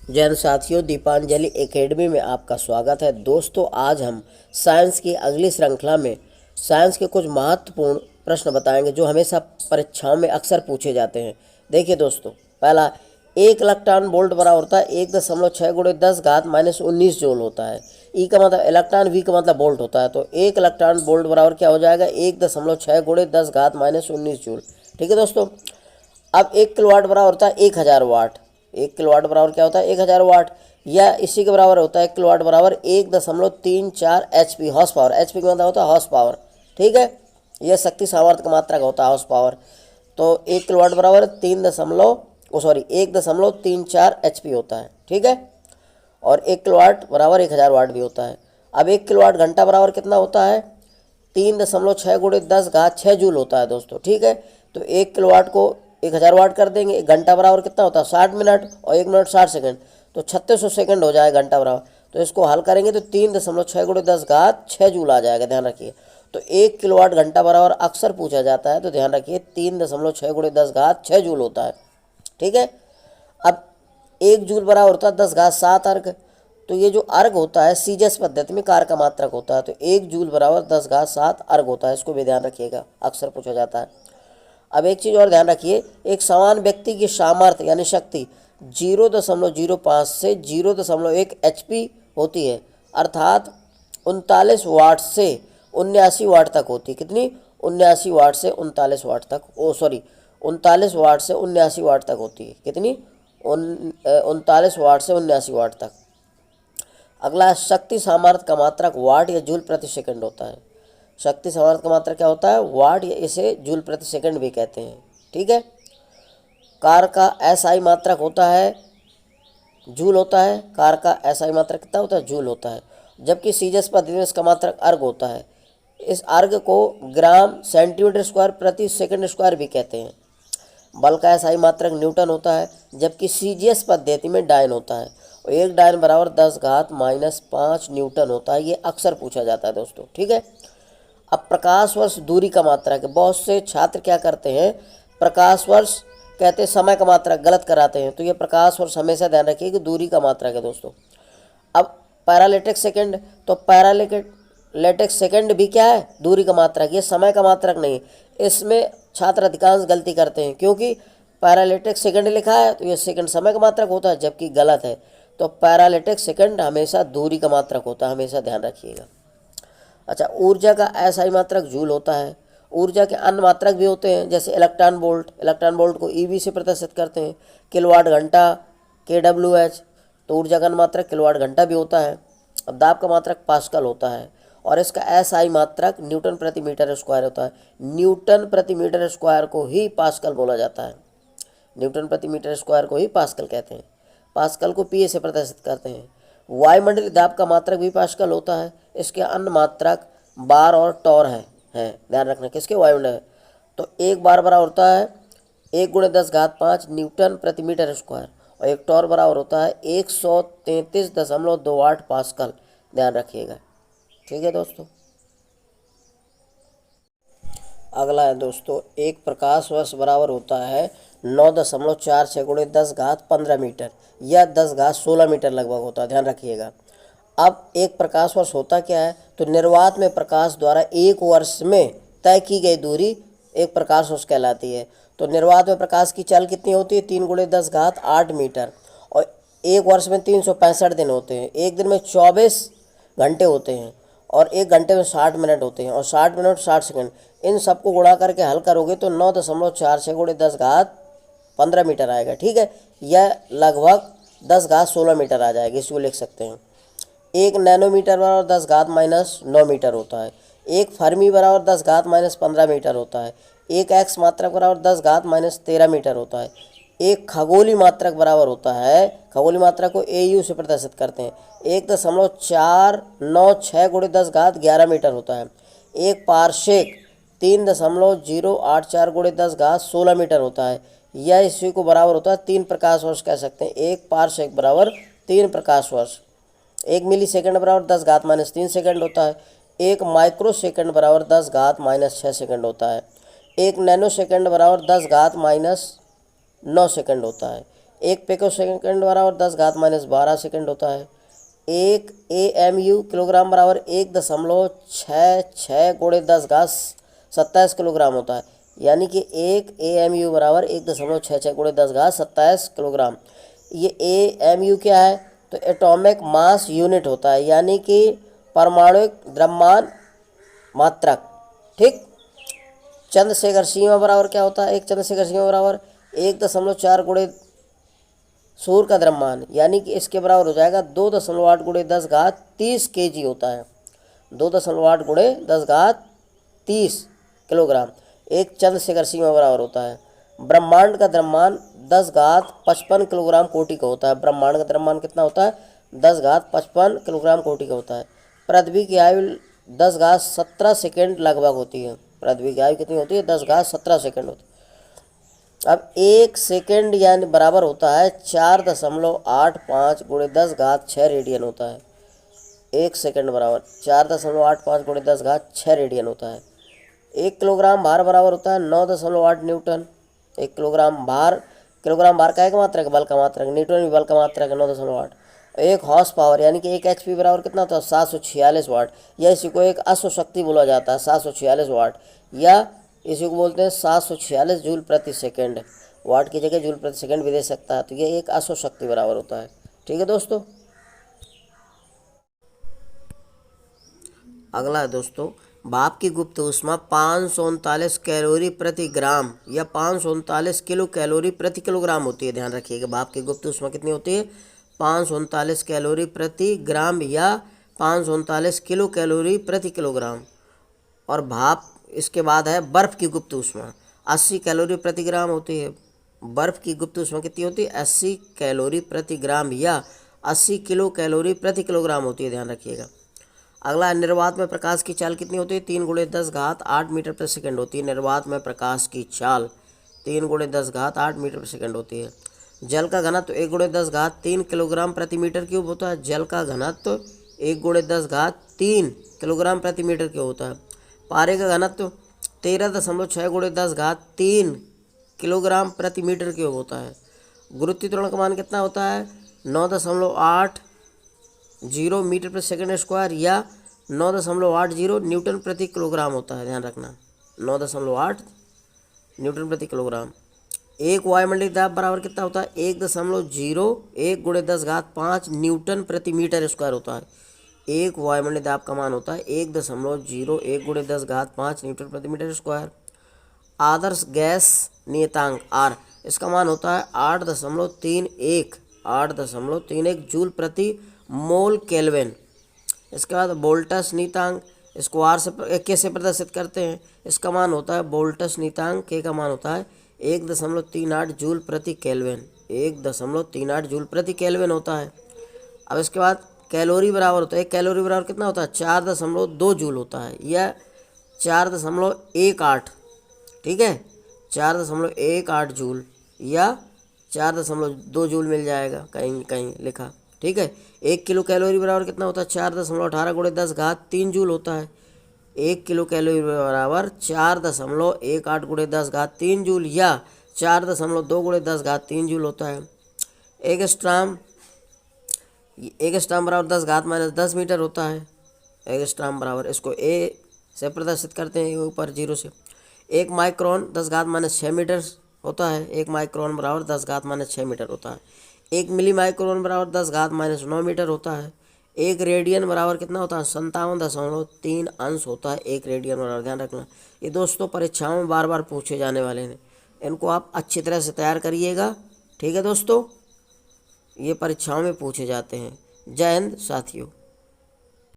जैन साथियों, दीपांजलि एकेडमी में आपका स्वागत है। दोस्तों, आज हम साइंस की अगली श्रृंखला में साइंस के कुछ महत्वपूर्ण प्रश्न बताएंगे जो हमेशा परीक्षाओं में अक्सर पूछे जाते हैं। देखिए दोस्तों, पहला, 1 इलेक्ट्रॉन वोल्ट बराबर होता है 1.6 गुणे 10 घात माइनस 19 जूल होता है। ई का मतलब इलेक्ट्रॉन, वी का मतलब वोल्ट होता है। तो 1 इलेक्ट्रॉन वोल्ट बराबर क्या हो जाएगा? 1.6 गुणे 10 घात माइनस 19 जूल। ठीक है दोस्तों। अब 1 किलोवाट बराबर होता है 1000 वाट। 1 किलोवाट बराबर क्या होता है? 1000 वाट। या इसी के बराबर होता है 1 किलोवाट बराबर 1.34 HP हॉर्स पावर। HP का मतलब होता है हॉर्स पावर। ठीक है, यह शक्ति सामर्थ्य का मात्रक होता है हॉर्स पावर। तो 1 किलोवाट बराबर 1.34 HP होता है। ठीक है, और 1 किलोवाट बराबर 1000 वाट भी होता है। अब 1 किलोवाट घंटा बराबर कितना होता है? 3.6 गुणे 10 घात 6 जूल होता है दोस्तों। ठीक है, तो 1 किलोवाट को 1000 वाट कर देंगे। एक घंटा बराबर कितना होता है? 60 मिनट, और 1 मिनट 60 सेकंड, तो 3600 सेकंड हो जाएगा घंटा बराबर। तो इसको हल करेंगे तो 3.6 गुणे 10 घात 6 जूल आ जाएगा। ध्यान रखिए, तो 1 किलोवाट घंटा बराबर अक्सर पूछा जाता है, तो ध्यान रखिए 3.6 गुणे 10 घात 6 जूल होता है। ठीक है, अब 1 जूल बराबर होता है 10 घात 7 अर्घ। तो ये जो अर्घ होता है सीजस पद्धति में कार्य का मात्रक होता है। तो 1 जूल बराबर 10 घात 7 अर्घ होता है। इसको भी ध्यान रखिएगा, अक्सर पूछा जाता है। अब एक चीज़ और ध्यान रखिए, एक समान व्यक्ति की सामर्थ्य यानी शक्ति 0.05 से 0.1 HP होती है, अर्थात 39 वाट से 79 वाट तक होती है। कितनी? 79 वाट से 39 वाट तक, 39 वाट से 79 वाट तक होती है। कितनी? 39 वाट से 79 वाट तक। अगला, शक्ति सामर्थ्य का मात्रक वाट या जूल प्रति सेकंड होता है। शक्ति सामर्थ्य का मात्रक क्या होता है? वाट, या इसे जूल प्रति सेकंड भी कहते हैं। ठीक है, कार का SI मात्रक होता है जूल होता है। कार का SI मात्रक कितना होता है? जूल होता है। जबकि सीजस पद्धति में इसका मात्रक अर्ग होता है। इस अर्ग को ग्राम सेंटीमीटर स्क्वायर प्रति सेकंड स्क्वायर भी कहते हैं। बल का SI मात्रक न्यूटन होता है, जबकि सीजीएस पद्धति में डायन होता है, और एक डायन बराबर 10 घात माइनस 5 न्यूटन होता है। ये अक्सर पूछा जाता है दोस्तों। ठीक है, अब प्रकाश वर्ष दूरी का मात्रक है। बहुत से छात्र क्या करते हैं, प्रकाश वर्ष कहते हैं समय का मात्रक, गलत कराते हैं। तो ये प्रकाश वर्ष हमेशा ध्यान रखिए कि दूरी का मात्रक है दोस्तों। अब पैरालेटिक सेकंड, तो पैरालेटिक सेकंड भी क्या है? दूरी का मात्रक। ये समय का मात्रक नहीं। इसमें छात्र अधिकांश गलती करते हैं, क्योंकि पैरालेटिक सेकंड लिखा है तो ये सेकंड समय का मात्रक होता है, जबकि गलत है। तो पैरालेटिक सेकंड हमेशा दूरी का मात्रक होता है, हमेशा ध्यान रखिएगा। अच्छा, ऊर्जा का SI मात्रक जूल होता है। ऊर्जा के अन्य मात्रक भी होते हैं, जैसे इलेक्ट्रॉन वोल्ट। इलेक्ट्रॉन वोल्ट को EV से प्रदर्शित करते हैं। किलोवाट घंटा KWH, तो ऊर्जा का अन्य मात्रक किलोवाट घंटा भी होता है। अब दाब का मात्रक पास्कल होता है, और इसका SI मात्रक न्यूटन प्रति मीटर स्क्वायर होता है। न्यूटन प्रति मीटर स्क्वायर को ही पास्कल बोला जाता है। न्यूटन प्रति मीटर स्क्वायर को ही पास्कल कहते हैं। पास्कल को PA से प्रदर्शित करते हैं। वायुमंडलीय दाब का मात्रक भी पास्कल होता है। इसके अन्य मात्रक बार और टॉर हैं। ध्यान रखना, किसके? वायुमंडल। तो एक बार बराबर होता है 1 गुणे 10 घात 5 न्यूटन प्रति मीटर स्क्वायर, और एक टॉर बराबर होता है 133.28 पास्कल। ध्यान रखिएगा। ठीक है दोस्तों। अगला है दोस्तों, एक प्रकाश वर्ष बराबर होता है 9.46 गुणे 10 घात 15 मीटर, या 10 घात 16 मीटर लगभग होता है। ध्यान रखिएगा। अब एक प्रकाश वर्ष होता क्या है, तो निर्वात में प्रकाश द्वारा एक वर्ष में तय की गई दूरी एक प्रकाश वर्ष कहलाती है। तो निर्वात में प्रकाश की चाल कितनी होती है? 3 गुणे 10 घात 8 मीटर, और एक वर्ष में 365 दिन होते हैं। एक दिन में 24 घंटे होते हैं, और एक घंटे में 60 मिनट होते हैं, और 60 मिनट 60 सेकंड। इन सबको गुणा करके हल करोगे तो 9.46 गुणे 10 घात 15 मीटर आएगा। ठीक है, यह लगभग 10 घात 16 मीटर आ जाएगी। इसको लिख सकते हैं। एक नैनोमीटर बराबर 10 घात माइनस 9 मीटर होता है। एक फर्मी बराबर 10 घात माइनस 15 मीटर होता है। एक एक्स मात्रक बराबर 10 घात माइनस 13 मीटर होता है। एक खगोलीय मात्रक बराबर होता है, खगोलीय मात्रक को AU से प्रदर्शित करते हैं, 1.496 गुणे 10 घात 11 मीटर होता है। एक पारसेक 3.084 गुणे 10 घात 16 मीटर होता है। यह इसी को बराबर होता है 3 प्रकाश वर्ष कह सकते हैं। एक पारसेक बराबर 3 प्रकाश वर्ष। एक मिली सेकंड बराबर 10 घात माइनस 3 सेकंड होता है। एक माइक्रो सेकंड बराबर 10 घात माइनस 6 सेकंड होता है। एक नैनो सेकंड बराबर 10 घात माइनस 9 सेकंड होता है। 1 पिको सेकंड बराबर 10⁻12 सेकंड होता है। 1 AMU किलोग्राम बराबर 1.66 गुणे 10⁻27 किलोग्राम होता है। यानी कि 1 AMU बराबर 1.66 गुणे 10⁻27 किलोग्राम। ये AMU क्या है? तो एटॉमिक मास यूनिट होता है, यानी कि परमाणुक द्रव्यमान मात्रक। ठीक। चंद्रशेखर सीमा बराबर क्या होता है? एक चंद्रशेखर सीमा बराबर 1.4 गुणे सूर्य का द्रव्यमान, यानी कि इसके बराबर हो जाएगा 2.8 गुणे 10⁻30 kg होता है। 2.8 गुणे 10⁻30 किलोग्राम एक चंद्रशेखर सीमा बराबर होता है। ब्रह्मांड का द्रव्यमान 10⁻55 किलोग्राम कोटि का होता है। ब्रह्मांड का द्रव्यमान कितना होता है? 10⁻55 किलोग्राम कोटि का होता है। पृथ्वी की आयु 10⁻17 सेकेंड लगभग होती है। पृथ्वी की आयु कितनी होती है? 10⁻17 सेकेंड होती है। अब 1 सेकेंड यानी बराबर होता है 4.85 गुणे 10⁻6 रेडियन होता है। 1 सेकेंड बराबर 4.85 गुणे 10⁻6 रेडियन होता है। 1 किलोग्राम भार बराबर होता है 9.8 न्यूटन। 1 किलोग्राम भार का एक मात्रक, बल का मात्रक, न्यूटन भी बल का मात्रक है 9.8। 1 हॉर्स पावर यानी कि 1 HP बराबर कितना होता है? 746 वाट, या इसी को एक अश्व शक्ति बोला जाता है 746 वाट, या इसी को बोलते हैं 746 जूल प्रति सेकेंड। वाट की जगह जूल प्रति सेकेंड भी दे सकता है, तो ये एक अश्व शक्ति बराबर होता है। ठीक है दोस्तों। अगला है दोस्तों, भाप की गुप्त ऊष्मा 539 कैलोरी प्रति ग्राम या 539 किलो कैलोरी प्रति किलोग्राम होती है। ध्यान रखिएगा, भाप की गुप्त ऊष्मा कितनी होती है? 539 कैलोरी प्रति ग्राम या 539 किलो कैलोरी प्रति किलोग्राम। और भाप, इसके बाद है बर्फ़ की गुप्त ऊष्मा 80 कैलोरी प्रति ग्राम होती है। बर्फ़ की गुप्त ऊष्मा कितनी होती है? 80 कैलोरी प्रति ग्राम या 80 किलो कैलोरी प्रति किलोग्राम होती है। ध्यान रखिएगा। अगला, निर्वात में प्रकाश की चाल कितनी होती है? 3 गुणे 10⁸ मीटर प्रति सेकंड होती है। निर्वात में प्रकाश की चाल 3 गुणे 10⁸ मीटर प्रति सेकंड होती है। जल का घनत्व 1 गुणे 10⁻3 किलोग्राम प्रति मीटर क्यूब होता है। जल का घनत्व 1 गुणे 10⁻3 किलोग्राम प्रति मीटर क्यूब होता है। पारे का घनत्व 13.6 गुणे 10⁻3 किलोग्राम प्रति मीटर क्यूब होता है। गुरुत्वीय त्वरण का मान कितना होता है? 9.80 मीटर प्रति सेकंड स्क्वायर या 9.80 न्यूटन प्रति किलोग्राम होता है। ध्यान रखना, 9.8 न्यूटन प्रति किलोग्राम। एक वायुमंडलीय दाब बराबर कितना होता है? 1.01 गुणे 10⁻5 न्यूटन प्रति मीटर स्क्वायर होता है। एक वायुमंडलीय दाब का मान होता है 1.01 गुणे 10⁻5 न्यूटन प्रति मीटर स्क्वायर। आदर्श गैस नियतांक R, इसका मान होता है 8.31 जूल प्रति मोल केल्विन। इसके बाद वोल्टस नियतांक, इसको R से कैसे प्रदर्शित करते हैं? इसका मान होता है वोल्टस नियतांक K का मान होता है 1.38 जूल प्रति केल्विन। 1.38 जूल प्रति केल्विन होता है। अब इसके बाद कैलोरी बराबर होता है, एक कैलोरी बराबर कितना होता है? 4.2 जूल होता है या 4.18। ठीक है, 4.18 जूल या 4.2 जूल मिल जाएगा, कहीं कहीं लिखा। ठीक है, 1 किलो कैलोरी बराबर कितना होता है? 4.18 गुणे 10⁻3 जूल होता है। 1 किलो कैलोरी बराबर 4.18 गुणे 10⁻3 जूल या 4.2 गुणे 10⁻3 जूल होता है। एक स्टाम बराबर 10⁻10 मीटर होता है। एक स्टाम बराबर, इसको ए से प्रदर्शित करते हैं ऊपर 0 से। 1 माइक्रोन 10⁻6 मीटर होता है। 1 माइक्रोन बराबर 10⁻6 मीटर होता है। 1 मिली माइक्रोन बराबर 10⁻9 मीटर होता है। 1 रेडियन बराबर कितना होता है? 57.3 अंश होता है 1 रेडियन बराबर। ध्यान रखना, ये दोस्तों परीक्षाओं में बार बार पूछे जाने वाले हैं, इनको आप अच्छी तरह से तैयार करिएगा। ठीक है दोस्तों, ये परीक्षाओं में पूछे जाते हैं। जय हिंद साथियों।